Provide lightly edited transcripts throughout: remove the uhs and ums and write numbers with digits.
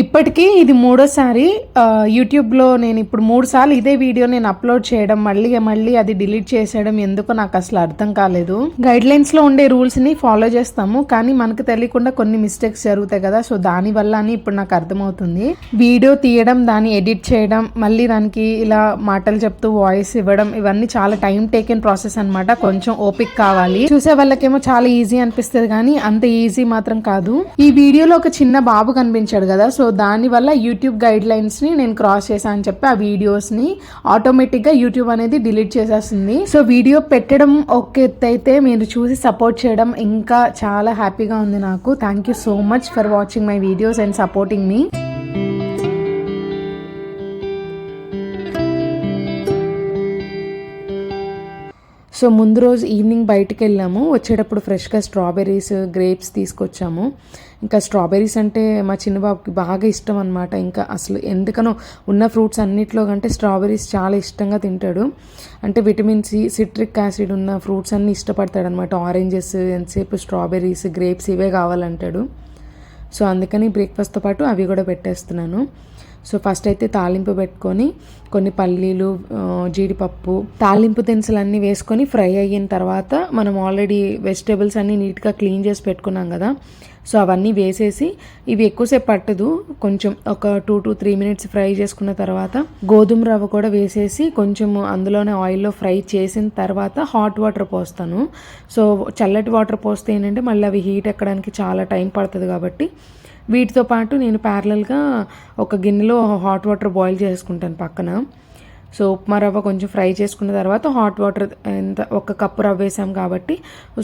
ఇప్పటికీ ఇది మూడోసారి యూట్యూబ్లో నేను ఇప్పుడు 3 సార్లు ఇదే వీడియో నేను అప్లోడ్ చేయడం, మళ్ళీ అది డిలీట్ చేసేయడం ఎందుకో నాకు అసలు అర్థం కాలేదు. గైడ్లైన్స్లో ఉండే రూల్స్ని ఫాలో చేస్తాము, కానీ మనకు తెలియకుండా కొన్ని మిస్టేక్స్ జరుగుతాయి కదా, సో దానివల్ల అని ఇప్పుడు నాకు అర్థమవుతుంది. వీడియో తీయడం, దాన్ని ఎడిట్ చేయడం, మళ్ళీ దానికి ఇలా మాటలు చెప్తూ వాయిస్ ఇవ్వడం, ఇవన్నీ చాలా టైం టేకెన్ ప్రాసెస్ అనమాట. కొంచెం ఓపిక కావాలి. చూసే వాళ్ళకేమో చాలా ఈజీ అనిపిస్తుంది, కానీ అంత ఈజీ మాత్రం కాదు. ఈ వీడియోలో ఒక చిన్న బాబు కనిపించాడు కదా, సో దానివల్ల యూట్యూబ్ గైడ్ లైన్స్ని నేను క్రాస్ చేశాను అని చెప్పి ఆ వీడియోస్ని ఆటోమేటిక్గా యూట్యూబ్ అనేది డిలీట్ చేసేస్తుంది. సో వీడియో పెట్టడం ఒక ఎత్తు అయితే, మీరు చూసి సపోర్ట్ చేయడం ఇంకా చాలా హ్యాపీగా ఉంది నాకు. Thank you so much for watching my videos and supporting me. So ముందు రోజు ఈవినింగ్ బయటికి వెళ్ళాము, వచ్చేటప్పుడు ఫ్రెష్గా స్ట్రాబెర్రీస్, గ్రేప్స్ తీసుకొచ్చాము. ఇంకా స్ట్రాబెర్రీస్ అంటే మా చిన్నబాబుకి బాగా ఇష్టం అనమాట. ఇంకా అసలు ఎందుకనో ఉన్న ఫ్రూట్స్ అన్నిట్లో కంటే స్ట్రాబెర్రీస్ చాలా ఇష్టంగా తింటాడు. అంటే విటమిన్ సి, సిట్రిక్ యాసిడ్ ఉన్న ఫ్రూట్స్ అన్నీ ఇష్టపడతాడు అనమాట. ఆరెంజెస్, ఎంతసేపు స్ట్రాబెర్రీస్, గ్రేప్స్ ఇవే కావాలంటాడు. సో అందుకని బ్రేక్ఫాస్ట్తో పాటు అవి కూడా పెట్టేస్తున్నాను. సో ఫస్ట్ అయితే తాలింపు పెట్టుకొని కొన్ని పల్లీలు, జీడిపప్పు, తాలింపు దినుసులు అన్నీ వేసుకొని ఫ్రై అయిన తర్వాత మనం ఆల్రెడీ వెజిటేబుల్స్ అన్నీ నీట్గా క్లీన్ చేసి పెట్టుకున్నాం కదా, సో అవన్నీ వేసేసి, ఇవి ఎక్కువసేపు పట్టదు, కొంచెం ఒక 2 to 3 minutes ఫ్రై చేసుకున్న తర్వాత గోధుమ రవ్వ కూడా వేసేసి కొంచెం అందులోనే ఆయిల్లో ఫ్రై చేసిన తర్వాత హాట్ వాటర్ పోస్తాను. సో చల్లటి వాటర్ పోస్తే ఏంటంటే మళ్ళీ అవి హీట్ ఎక్కడానికి చాలా టైం పడుతుంది కాబట్టి వీటితో పాటు నేను ప్యారలల్గా ఒక గిన్నెలో హాట్ వాటర్ బాయిల్ చేసుకుంటాను పక్కన. సో ఉప్మా రవ్వ కొంచెం ఫ్రై చేసుకున్న తర్వాత హాట్ వాటర్, ఎంత 1 కప్పు రవ్వ వేసాం కాబట్టి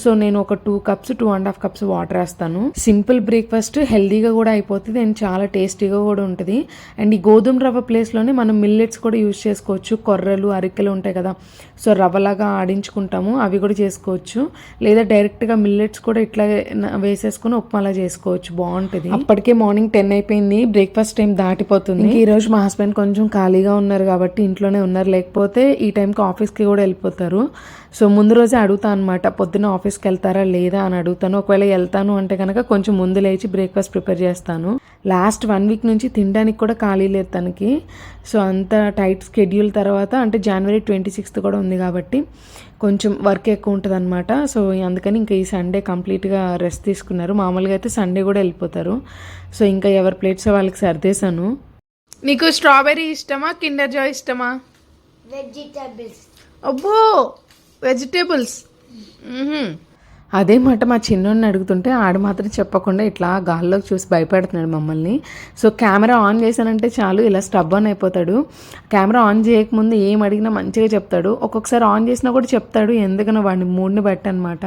సో నేను ఒక 2 cups, 2.5 cups వాటర్ వేస్తాను. సింపుల్ బ్రేక్ఫాస్ట్, హెల్దీగా కూడా అయిపోతుంది అండ్ చాలా టేస్టీగా కూడా ఉంటుంది. అండ్ ఈ గోధుమ రవ్వ ప్లేస్లోనే మనం మిల్లెట్స్ కూడా యూజ్ చేసుకోవచ్చు. కొర్రలు, అరికెలు ఉంటాయి కదా, సో రవ్వలాగా ఆడించుకుంటాము, అవి కూడా చేసుకోవచ్చు. లేదా డైరెక్ట్గా మిల్లెట్స్ కూడా ఇట్లా వేసేసుకుని ఉప్మాలా చేసుకోవచ్చు, బాగుంటుంది. అప్పటికే మార్నింగ్ 10 అయిపోయింది, బ్రేక్ఫాస్ట్ టైం దాటిపోతుంది. ఈరోజు మా హస్బెండ్ కొంచెం ఖాళీగా ఉన్నారు కాబట్టి ఇంట్లోనే ఉన్నారు, లేకపోతే ఈ టైంకి ఆఫీస్కి కూడా వెళ్ళిపోతారు. సో ముందు రోజే అడుగుతాను అనమాట, పొద్దున్న ఆఫీస్కి వెళ్తారా లేదా అని అడుగుతాను. ఒకవేళ వెళ్తాను అంటే కనుక కొంచెం ముందు లేచి బ్రేక్ఫాస్ట్ ప్రిపేర్ చేస్తాను. లాస్ట్ 1 week నుంచి తినడానికి కూడా ఖాళీ లేదు తనకి. సో అంత టైట్ స్కెడ్యూల్ తర్వాత, అంటే January 26th కూడా ఉంది కాబట్టి కొంచెం వర్క్ ఎక్కువ ఉంటుంది అనమాట. సో అందుకని ఇంకా ఈ సండే కంప్లీట్గా రెస్ట్ తీసుకున్నారు. మామూలుగా అయితే సండే కూడా వెళ్ళిపోతారు. సో ఇంకా ఎవరి ప్లేట్స్ వాళ్ళకి సర్దేశాను. నీకు స్ట్రాబెర్రీ ఇష్టమా, కిండర్ జాయ్ ఇష్టమా? వెజిటేబుల్స్. అబ్బో, వెజిటేబుల్స్. అదే మాట మా చిన్నోడిని అడుగుతుంటే ఆడు మాత్రం చెప్పకుండా ఇట్లా గాల్లోకి చూసి భయపెడుతున్నాడు మమ్మల్ని. సో కెమెరా ఆన్ చేశానంటే చాలు ఇలా స్టబ్బన్ అయిపోతాడు. కెమెరా ఆన్ చేయకముందు ఏం అడిగినా మంచిగా చెప్తాడు, ఒక్కొక్కసారి ఆన్ చేసినా కూడా చెప్తాడు. ఎందుకనో వాడిని మూడ్ని బట్టి అనమాట.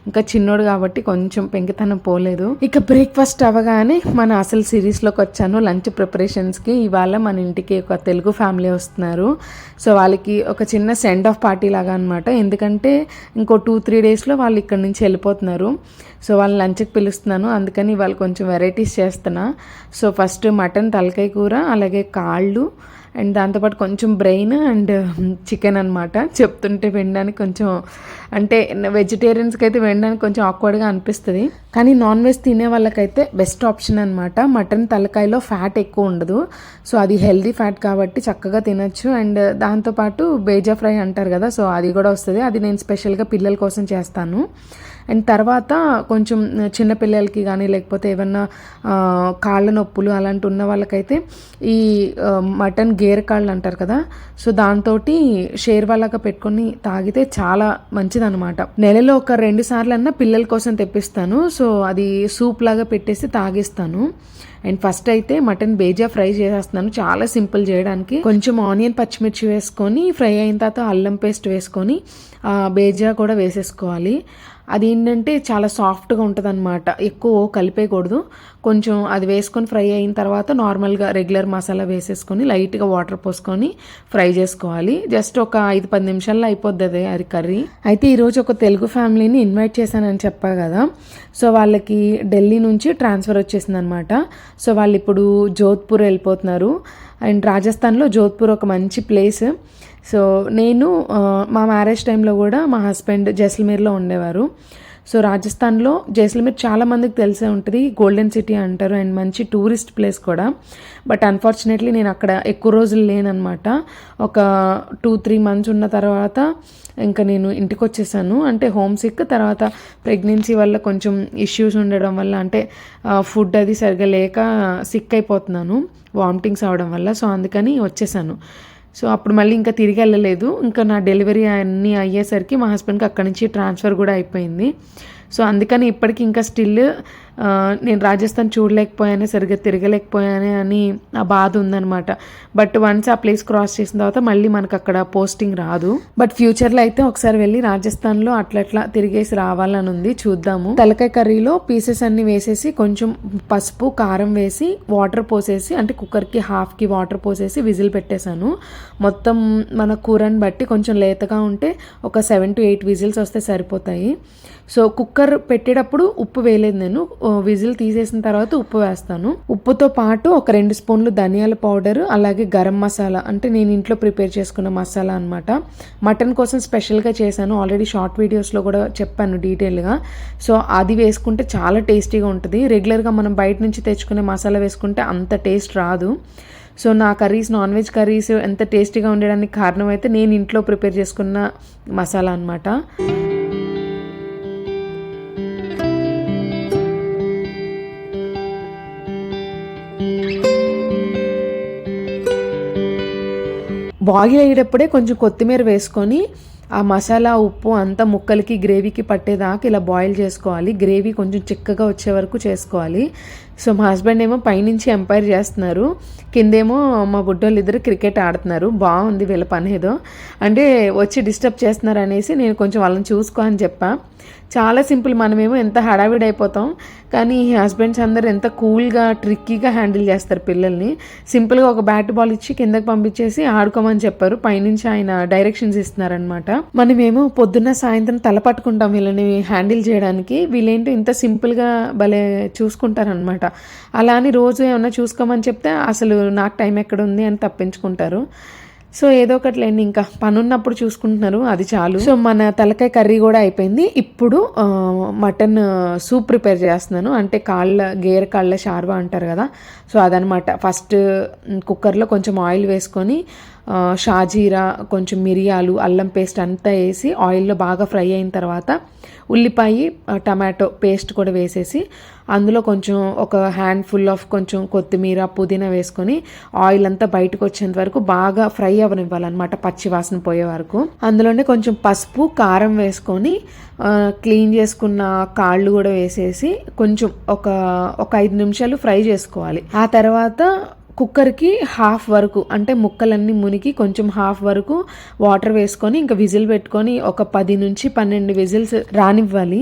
ఇంకా చిన్నోడు కాబట్టి కొంచెం పెంకితనం పోలేదు. ఇక బ్రేక్ఫాస్ట్ అవ్వగానే మన అసలు సిరీస్లోకి వచ్చాను, లంచ్ ప్రిపరేషన్స్కి. ఇవాళ మన ఇంటికి ఒక తెలుగు ఫ్యామిలీ వస్తున్నారు. సో వాళ్ళకి ఒక చిన్న సెండ్ ఆఫ్ పార్టీ లాగా అనమాట. ఎందుకంటే ఇంకో 2-3 daysలో వాళ్ళు ఇక్కడ నుంచి వెళ్ళిపోతున్నారు. సో వాళ్ళని లంచ్కి పిలుస్తున్నాను, అందుకని వాళ్ళు కొంచెం వెరైటీస్ చేస్తున్నా. సో ఫస్ట్ మటన్ తలకాయ కూర, అలాగే కాళ్ళు, అండ్ దాంతోపాటు కొంచెం బ్రెయిన్ అండ్ చికెన్ అనమాట. చెప్తుంటే వినడానికి కొంచెం, అంటే వెజిటేరియన్స్కి అయితే వినడానికి కొంచెం ఆక్వర్డ్గా అనిపిస్తుంది, కానీ నాన్ వెజ్ తినే వాళ్ళకైతే బెస్ట్ ఆప్షన్ అనమాట. మటన్ తలకాయలో ఫ్యాట్ ఎక్కువ ఉండదు, సో అది హెల్దీ ఫ్యాట్ కాబట్టి చక్కగా తినచ్చు. అండ్ దాంతోపాటు బేజా ఫ్రై అంటారు కదా, సో అది కూడా వస్తుంది. అది నేను స్పెషల్గా పిల్లల కోసం చేస్తాను. అండ్ తర్వాత కొంచెం చిన్నపిల్లలకి కానీ లేకపోతే ఏమన్నా కాళ్ళ నొప్పులు అలాంటి ఉన్న వాళ్ళకైతే ఈ మటన్ గేర్ కాళ్ళు అంటారు కదా, సో దాంతో షేర్వాలాగా పెట్టుకొని తాగితే చాలా మంచిదన్నమాట. నెలలో ఒక 2 సార్లు పిల్లల కోసం తెప్పిస్తాను. సో అది సూప్ లాగా పెట్టేసి తాగిస్తాను. అండ్ ఫస్ట్ అయితే మటన్ బేజా ఫ్రై చేసేస్తున్నాను, చాలా సింపుల్ చేయడానికి. కొంచెం ఆనియన్, పచ్చిమిర్చి వేసుకొని ఫ్రై అయిన తర్వాత అల్లం పేస్ట్ వేసుకొని బేజా కూడా వేసేసుకోవాలి. అది ఏంటంటే చాలా సాఫ్ట్గా ఉంటుంది అనమాట, ఎక్కువ కలిపేయకూడదు. కొంచెం అది వేసుకొని ఫ్రై అయిన తర్వాత నార్మల్గా రెగ్యులర్ మసాలా వేసేసుకొని లైట్గా వాటర్ పోసుకొని ఫ్రై చేసుకోవాలి. జస్ట్ ఒక 5-10 నిమిషాల్లో అయిపోద్ది అది కర్రీ. అయితే ఈరోజు ఒక తెలుగు ఫ్యామిలీని ఇన్వైట్ చేశానని చెప్పా కదా, సో వాళ్ళకి ఢిల్లీ నుంచి ట్రాన్స్ఫర్ వచ్చేసింది అనమాట. సో వాళ్ళు ఇప్పుడు జోధ్పూర్ వెళ్ళిపోతున్నారు. అండ్ రాజస్థాన్లో జోధ్పూర్ ఒక మంచి ప్లేస్. సో నేను మా మ్యారేజ్ టైంలో కూడా మా హస్బెండ్ జైసల్మేర్లో ఉండేవారు. సో రాజస్థాన్లో జైసల్మేర్ చాలా మందికి తెలిసే ఉంటుంది, గోల్డెన్ సిటీ అంటారు అండ్ మంచి టూరిస్ట్ ప్లేస్ కూడా. బట్ అన్ఫార్చునేట్లీ నేను అక్కడ ఎక్కువ రోజులు లేననమాట. ఒక 2-3 మంత్స్ ఉన్న తర్వాత ఇంకా నేను ఇంటికి వచ్చేసాను. అంటే హోమ్ సిక్, తర్వాత ప్రెగ్నెన్సీ వల్ల కొంచెం ఇష్యూస్ ఉండడం వల్ల, అంటే ఫుడ్ అది సరిగ్గా లేక సిక్ అయిపోతున్నాను వామిటింగ్స్ అవడం వల్ల. సో అందుకని వచ్చేసాను. సో అప్పుడు మళ్ళీ ఇంకా తిరిగి వెళ్ళలేదు. ఇంకా నా డెలివరీ అన్నీ అయ్యేసరికి మా హస్బెండ్కి అక్కడి నుంచి ట్రాన్స్ఫర్ కూడా అయిపోయింది. సో అందుకని ఇప్పటికి ఇంకా స్టిల్ నేను రాజస్థాన్ చూడలేకపోయానే, సరిగ్గా తిరగలేకపోయానే అని ఆ బాధ ఉందనమాట. బట్ వన్స్ ఆ ప్లేస్ క్రాస్ చేసిన తర్వాత మళ్ళీ మనకు అక్కడ పోస్టింగ్ రాదు. బట్ ఫ్యూచర్లో అయితే ఒకసారి వెళ్ళి రాజస్థాన్లో అట్లా తిరిగేసి రావాలని ఉంది, చూద్దాము. తలకాయ కర్రీలో పీసెస్ అన్ని వేసేసి కొంచెం పసుపు కారం వేసి వాటర్ పోసేసి, అంటే కుక్కర్కి హాఫ్కి వాటర్ పోసేసి విజిల్ పెట్టేశాను. మొత్తం మన కూరని బట్టి కొంచెం లేతగా ఉంటే ఒక 7 to 8 విజిల్స్ వస్తే సరిపోతాయి. సో కుక్కర్ పెట్టేటప్పుడు ఉప్పు వేయలేదు నేను, విజిల్ తీసేసిన తర్వాత ఉప్పు వేస్తాను. ఉప్పుతో పాటు ఒక 2 స్పూన్లు ధనియాల పౌడర్, అలాగే గరం మసాలా, అంటే నేను ఇంట్లో ప్రిపేర్ చేసుకున్న మసాలా అనమాట. మటన్ కోసం స్పెషల్గా చేశాను, ఆల్రెడీ షార్ట్ వీడియోస్లో కూడా చెప్పాను డీటెయిల్గా. సో అది వేసుకుంటే చాలా టేస్టీగా ఉంటుంది. రెగ్యులర్గా మనం బయట నుంచి తెచ్చుకునే మసాలా వేసుకుంటే అంత టేస్ట్ రాదు. సో నా కర్రీస్, నాన్ వెజ్ కర్రీస్ ఎంత టేస్టీగా ఉండడానికి కారణం అయితే నేను ఇంట్లో ప్రిపేర్ చేసుకున్న మసాలా అనమాట. బాయిల్ అయ్యేటప్పుడే కొంచెం కొత్తిమీర వేసుకొని ఆ మసాలా, ఉప్పు అంతా ముక్కలకి గ్రేవీకి పట్టేదాకా ఇలా బాయిల్ చేసుకోవాలి. గ్రేవీ కొంచెం చిక్కగా వచ్చే వరకు చేసుకోవాలి. సో మా హస్బెండ్ ఏమో పైనుంచి ఎంపైర్ చేస్తున్నారు, కిందేమో మా బుడ్డోళ్ళు ఇద్దరు క్రికెట్ ఆడుతున్నారు. బాగుంది వీళ్ళ పని ఏదో, అంటే వచ్చి డిస్టర్బ్ చేస్తున్నారు అనేసి నేను కొంచెం వాళ్ళని చూసుకో అని చెప్పా. చాలా సింపుల్, మనమేమో ఎంత హడావిడి అయిపోతాం, కానీ ఈ హస్బెండ్స్ అందరూ ఎంత కూల్గా ట్రిక్కీగా హ్యాండిల్ చేస్తారు పిల్లల్ని. సింపుల్గా ఒక బ్యాట్ బాల్ ఇచ్చి కిందకి పంపించేసి ఆడుకోమని చెప్పారు, పైనుంచి ఆయన డైరెక్షన్స్ ఇస్తున్నారనమాట. మనమేమో పొద్దున్న సాయంత్రం తల పట్టుకుంటాం వీళ్ళని హ్యాండిల్ చేయడానికి, వీళ్ళేంటో ఇంత సింపుల్గా భలే చూసుకుంటారనమాట. అలా అని రోజు ఏమన్నా చూసుకోమని చెప్తే అసలు నాకు టైం ఎక్కడ ఉంది అని తప్పించుకుంటారు. సో ఏదో ఒకట్లేండి, ఇంకా పనున్నప్పుడు చూసుకుంటున్నారు, అది చాలు. సో మన తలకాయ కర్రీ కూడా అయిపోయింది. ఇప్పుడు మటన్ సూప్ ప్రిపేర్ చేస్తున్నాను, అంటే గేర్ కాళ్ళ షార్వా అంటారు కదా, సో అదనమాట. ఫస్ట్ కుక్కర్లో కొంచెం ఆయిల్ వేసుకొని షాజీరా, కొంచెం మిరియాలు, అల్లం పేస్ట్ అంతా వేసి ఆయిల్లో బాగా ఫ్రై అయిన తర్వాత ఉల్లిపాయ, టమాటో పేస్ట్ కూడా వేసేసి అందులో కొంచెం ఒక హ్యాండ్ఫుల్ ఆఫ్ కొంచెం కొత్తిమీర, పుదీనా వేసుకొని ఆయిల్ అంతా బయటకు వచ్చేంత వరకు బాగా ఫ్రై అవ్వనివ్వాలన్నమాట, పచ్చి వాసన పోయే వరకు. అందులోనే కొంచెం పసుపు, కారం వేసుకొని క్లీన్ చేసుకున్న కాళ్ళు కూడా వేసేసి కొంచెం ఒక 5 నిమిషాలు ఫ్రై చేసుకోవాలి. ఆ తర్వాత కుక్కర్కి హాఫ్ వరకు, అంటే ముక్కలన్నీ మునిగి కొంచెం హాఫ్ వరకు వాటర్ వేసుకొని ఇంకా విజిల్ పెట్టుకొని ఒక 10 నుంచి 12 విజిల్స్ రానివ్వాలి.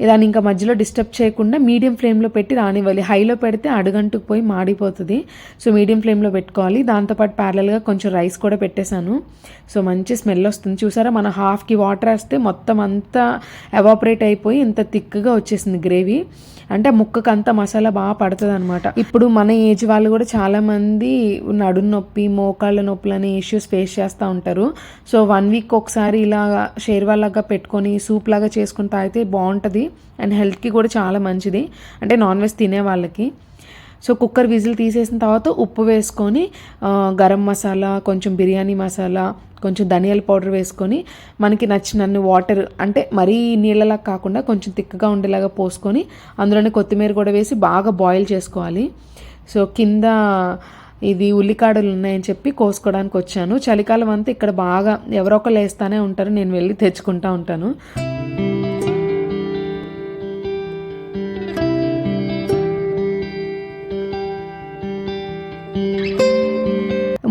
దాన్ని ఇంకా మధ్యలో డిస్టర్బ్ చేయకుండా మీడియం ఫ్లేమ్లో పెట్టి రానివ్వాలి. హైలో పెడితే అడుగంటుకు పోయి మాడిపోతుంది. సో మీడియం ఫ్లేమ్లో పెట్టుకోవాలి. దాంతోపాటు ప్యారలల్గా కొంచెం రైస్ కూడా పెట్టేశాను. సో మంచి స్మెల్ వస్తుంది. చూసారా, మన హాఫ్కి వాటర్ వేస్తే మొత్తం అంతా ఎవాపరేట్ అయిపోయి ఇంత థిక్గా వచ్చేసింది గ్రేవీ. అంటే ముక్కకు అంతా మసాలా బాగా పడుతుంది అనమాట. ఇప్పుడు మన ఏజ్ వాళ్ళు కూడా చాలామంది నడుము నొప్పి, మోకాళ్ళ నొప్పులు అనే ఇష్యూస్ ఫేస్ చేస్తూ ఉంటారు. సో 1 వీక్ ఒకసారి ఇలా షేర్వాలాగా పెట్టుకొని సూప్ లాగా చేసుకుని తాగితే బాగుంటుంది అండ్ హెల్త్కి కూడా చాలా మంచిది, అంటే నాన్ వెజ్ తినే వాళ్ళకి. సో కుక్కర్ విజిల్ తీసేసిన తర్వాత ఉప్పు వేసుకొని గరం మసాలా, కొంచెం బిర్యానీ మసాలా, కొంచెం ధనియాల పౌడర్ వేసుకొని మనకి నచ్చినన్ని వాటర్, అంటే మరీ నీళ్ళలా కాకుండా కొంచెం తిక్కగా ఉండేలాగా పోసుకొని అందులోనే కొత్తిమీర కూడా వేసి బాగా బాయిల్ చేసుకోవాలి. సో కింద ఇది ఉల్లికాడలు ఉన్నాయని చెప్పి కోసుకోవడానికి వచ్చాను. చలికాలం అంతా ఇక్కడ బాగా ఎవరో ఒకళ్ళు వేస్తూనే ఉంటారు, నేను వెళ్ళి తెచ్చుకుంటూ ఉంటాను.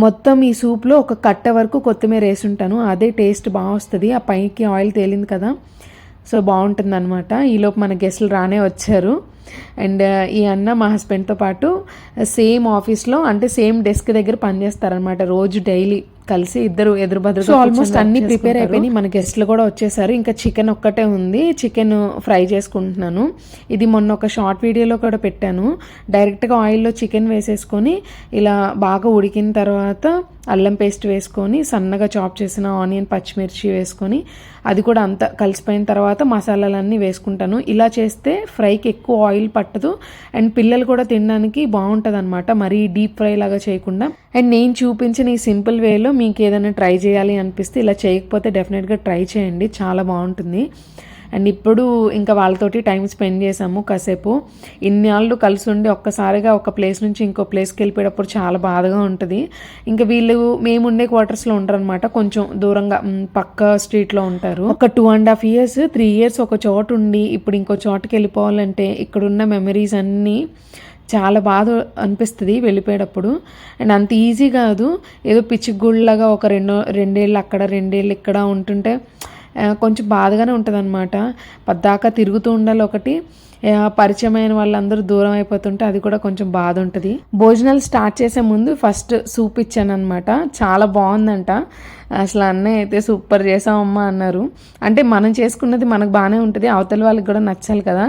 మొత్తం ఈ సూప్లో ఒక కట్ట వరకు కొత్తిమీర వేసుంటాను, అదే టేస్ట్ బాగా వస్తుంది. ఆ పైకి ఆయిల్ తేలింది కదా, సో బాగుంటుంది అనమాట. ఈలోపు మన గెస్టులు రానే వచ్చారు. అండ్ ఈ అన్న మా హస్బెండ్తో పాటు సేమ్ ఆఫీస్లో, అంటే సేమ్ డెస్క్ దగ్గర పనిచేస్తారనమాట, రోజు డైలీ కలిసి ఇద్దరు ఎదురు బదురు. సో ఆల్మోస్ట్ అన్ని ప్రిపేర్ అయిపోయినాయి. మన గెస్ట్లు కూడా వచ్చేసారు. ఇంకా చికెన్ ఒక్కటే ఉంది, చికెన్ ఫ్రై చేసుకుంటున్నాను. ఇది మొన్న ఒక షార్ట్ వీడియోలో కూడా పెట్టాను. డైరెక్ట్గా ఆయిల్లో చికెన్ వేసేసుకొని ఇలా బాగా ఉడికిన తర్వాత అల్లం పేస్ట్ వేసుకొని సన్నగా చాప్ చేసిన ఆనియన్ పచ్చిమిర్చి వేసుకొని అది కూడా అంత కలిసిపోయిన తర్వాత మసాలాలన్నీ వేసుకుంటాను. ఇలా చేస్తే ఫ్రైకి ఎక్కువ ఆయిల్ పట్టదు అండ్ పిల్లలు కూడా తినడానికి బాగుంటుంది అనమాట, మరీ డీప్ ఫ్రై లాగా చేయకుండా. అండ్ నేను చూపించిన ఈ సింపుల్ వేలో మీకు ఏదైనా ట్రై చేయాలి అనిపిస్తే ఇలా చేయకపోతే డెఫినెట్గా ట్రై చేయండి, చాలా బాగుంటుంది. అండ్ ఇప్పుడు ఇంకా వాళ్ళతోటి టైం స్పెండ్ చేసాము కాసేపు. ఇన్నాళ్ళు కలిసి ఉండి ఒక్కసారిగా ఒక ప్లేస్ నుంచి ఇంకో ప్లేస్కి వెళ్ళిపోయేటప్పుడు చాలా బాధగా ఉంటుంది. ఇంకా వీళ్ళు మేము ఉండే క్వార్టర్స్లో ఉంటారు అనమాట, కొంచెం దూరంగా పక్క స్ట్రీట్లో ఉంటారు. ఒక 2.5 years 3 years ఒక చోట ఉండి ఇప్పుడు ఇంకో చోటుకి వెళ్ళిపోవాలంటే ఇక్కడున్న మెమరీస్ అన్నీ చాలా బాధ అనిపిస్తుంది వెళ్ళిపోయేటప్పుడు. అండ్ అంత ఈజీ కాదు, ఏదో పిచ్చి గుళ్ళలాగా ఒక 2 ఏళ్ళు అక్కడ 2 ఏళ్ళు ఇక్కడ ఉంటుంటే కొంచెం బాధగానే ఉంటుంది అనమాట. పద్దాకా తిరుగుతూ ఉండాలి ఒకటి, పరిచయమైన వాళ్ళందరూ దూరం అయిపోతుంటే అది కూడా కొంచెం బాధ ఉంటుంది. భోజనాలు స్టార్ట్ చేసే ముందు ఫస్ట్ సూప్ ఇచ్చాను అనమాట, చాలా బాగుందంట. అసలు అన్నయ్య అయితే సూపర్ చేసామమ్మా అన్నారు. అంటే మనం చేసుకున్నది మనకు బాగానే ఉంటుంది, అవతల వాళ్ళకి కూడా నచ్చాలి కదా.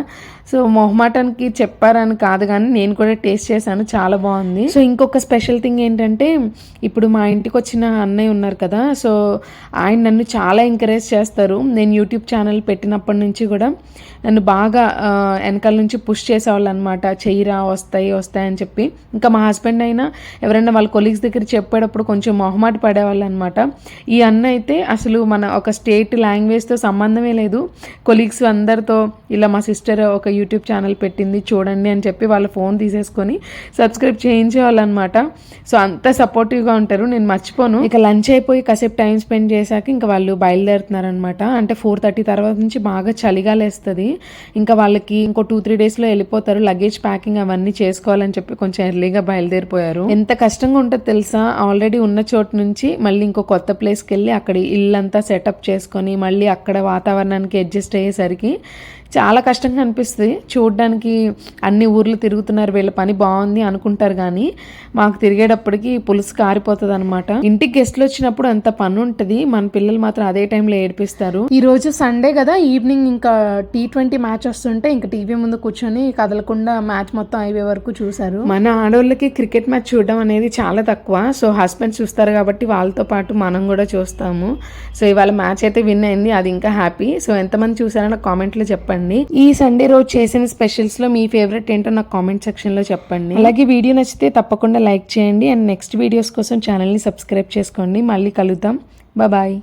సో మొహమాటానికి చెప్పారని కాదు కానీ నేను కూడా టేస్ట్ చేశాను, చాలా బాగుంది. సో ఇంకొక స్పెషల్ థింగ్ ఏంటంటే ఇప్పుడు మా ఇంటికి వచ్చిన అన్నయ్య ఉన్నారు కదా, సో ఆయన నన్ను చాలా ఎంకరేజ్ చేస్తారు. నేను యూట్యూబ్ ఛానల్ పెట్టినప్పటి నుంచి కూడా నన్ను బాగా వెనకాల నుంచి పుష్ చేసేవాళ్ళు అనమాట, చెయ్యిరా వస్తాయి అని చెప్పి. ఇంకా మా హస్బెండ్ అయినా ఎవరైనా వాళ్ళ కొలీగ్స్ దగ్గర చెప్పేటప్పుడు కొంచెం మొహమాట పడేవాళ్ళు అనమాట. ఈ అన్న అయితే అసలు మన ఒక స్టేట్ లాంగ్వేజ్తో సంబంధమే లేదు, కొలీగ్స్ అందరితో ఇలా మా సిస్టర్ ఒక యూట్యూబ్ ఛానల్ పెట్టింది చూడండి అని చెప్పి వాళ్ళ ఫోన్ తీసేసుకొని సబ్స్క్రైబ్ చేయించేవాళ్ళు అనమాట. సో అంత సపోర్టివ్గా ఉంటారు, నేను మర్చిపోను. ఇక లంచ్ అయిపోయి కాసేపు టైం స్పెండ్ చేశాక ఇంకా వాళ్ళు బయలుదేరుతున్నారనమాట. అంటే 4:30 తర్వాత నుంచి బాగా చలిగా లేస్తుంది. ఇంకా వాళ్ళకి ఇంకో 2-3 డేస్లో వెళ్ళిపోతారు, లగేజ్ ప్యాకింగ్ అవన్నీ చేసుకోవాలని చెప్పి కొంచెం ఎర్లీగా బయలుదేరిపోయారు. ఎంత కష్టంగా ఉంటుందో తెలుసా, ఆల్రెడీ ఉన్న చోటు నుంచి మళ్ళీ ఇంకో కొత్త ప్లేస్కి వెళ్ళి అక్కడ ఇల్లంతా సెటప్ చేసుకొని మళ్ళీ అక్కడ వాతావరణానికి అడ్జస్ట్ అయ్యేసరికి చాలా కష్టంగా అనిపిస్తుంది. చూడడానికి అన్ని ఊర్లు తిరుగుతున్నారు, వీళ్ళ పని బాగుంది అనుకుంటారు కానీ మాకు తిరిగేటప్పటికి పులుసు కారిపోతుంది అనమాట. ఇంటికి గెస్ట్లు వచ్చినప్పుడు అంత పని ఉంటుంది, మన పిల్లలు మాత్రం అదే టైంలో ఏడిపిస్తారు. ఈ రోజు సండే కదా, ఈవినింగ్ ఇంకా T20 మ్యాచ్ వస్తుంటే ఇంకా టీవీ ముందు కూర్చొని కదలకుండా మ్యాచ్ మొత్తం అయిపోయే వరకు చూసారు. మన ఆడోళ్ళకి క్రికెట్ మ్యాచ్ చూడడం అనేది చాలా తక్కువ, సో హస్బెండ్ చూస్తారు కాబట్టి వాళ్ళతో పాటు మనం కూడా చూస్తాము. సో ఇవాళ మ్యాచ్ అయితే విన్ అయింది, అది ఇంకా హ్యాపీ. సో ఎంతమంది చూసారో నాకు కామెంట్లో చెప్పండి. ఈ సండే రోజు చేసిన స్పెషల్స్ లో మీ ఫేవరెట్ ఏంటో నాకు కామెంట్ సెక్షన్ లో చెప్పండి. అలాగే వీడియో నచ్చితే తప్పకుండా లైక్ చేయండి అండ్ నెక్స్ట్ వీడియోస్ కోసం ఛానల్ ని సబ్స్క్రైబ్ చేసుకోండి. మళ్ళీ కలుద్దాం, బాయ్.